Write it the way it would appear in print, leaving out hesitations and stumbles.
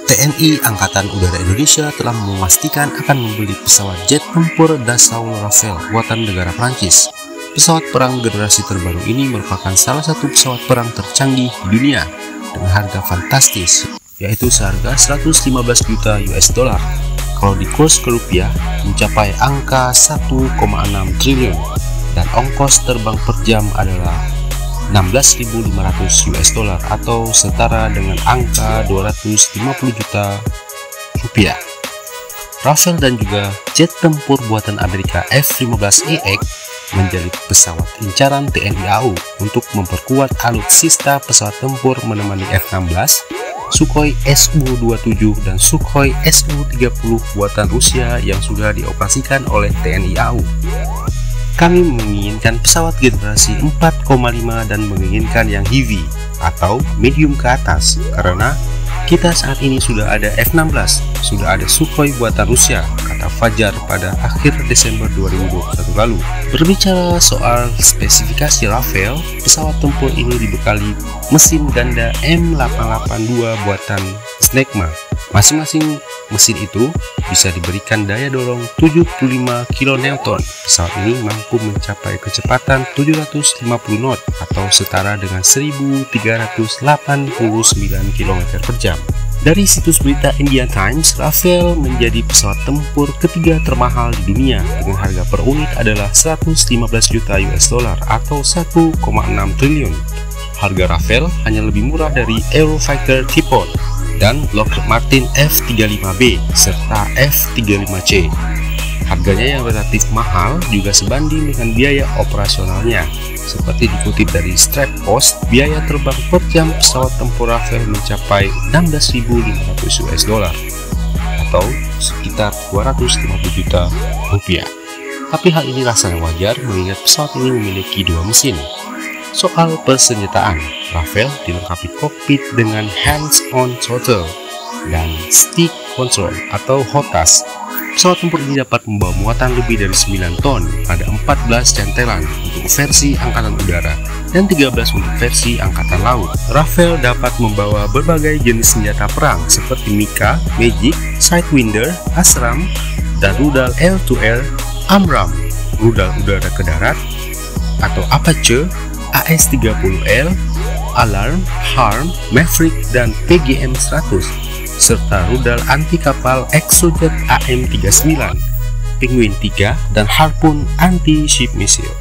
TNI Angkatan Udara Indonesia telah memastikan akan membeli pesawat jet tempur Dassault Rafale buatan negara Prancis. Pesawat perang generasi terbaru ini merupakan salah satu pesawat perang tercanggih di dunia dengan harga fantastis, yaitu seharga 115 juta US dollar. Kalau di kurs ke rupiah mencapai angka 1,6 triliun dan ongkos terbang per jam adalah 16.500 US dollar atau setara dengan angka 250 juta rupiah. Rafale dan juga jet tempur buatan Amerika F-15EX menjadi pesawat incaran TNI AU untuk memperkuat alutsista pesawat tempur menemani F-16, Sukhoi Su-27 dan Sukhoi Su-30 buatan Rusia yang sudah dioperasikan oleh TNI AU. Kami menginginkan pesawat generasi 4,5 dan menginginkan yang heavy atau medium ke atas karena kita saat ini sudah ada F-16, sudah ada Sukhoi buatan Rusia, kata Fajar pada akhir Desember 2021 lalu. Berbicara soal spesifikasi Rafale, pesawat tempur ini dibekali mesin ganda M882 buatan Snecma. Masing-masing mesin itu bisa diberikan daya dorong 75 kN. Pesawat ini mampu mencapai kecepatan 750 knot atau setara dengan 1389 km per jam. Dari situs berita Indian Times, Rafale menjadi pesawat tempur ketiga termahal di dunia dengan harga per unit adalah 115 juta US dollar atau 1,6 triliun. Harga Rafale hanya lebih murah dari Eurofighter Typhoon dan Lockheed Martin F-35B serta F-35C. Harganya yang relatif mahal juga sebanding dengan biaya operasionalnya. Seperti dikutip dari Strappost, biaya terbang per jam pesawat tempur Rafale mencapai 16.500 US dollar atau sekitar 250 juta rupiah. Tapi hal ini rasanya wajar mengingat pesawat ini memiliki dua mesin. Soal persenjataan, Rafale dilengkapi kokpit dengan hands-on throttle dan stick control atau HOTAS. Pesawat tempur ini dapat membawa muatan lebih dari 9 ton, ada 14 centelan untuk versi Angkatan Udara dan 13 untuk versi Angkatan Laut. Rafale dapat membawa berbagai jenis senjata perang seperti Mika, Magic, Sidewinder, Asram, dan rudal air-to-air, AMRAAM, rudal udara ke darat atau Apache, AS-30L, Alarm, Harm, Maverick, dan PGM-100, serta rudal anti-kapal Exocet AM-39, Penguin 3, dan Harpoon anti-ship missile.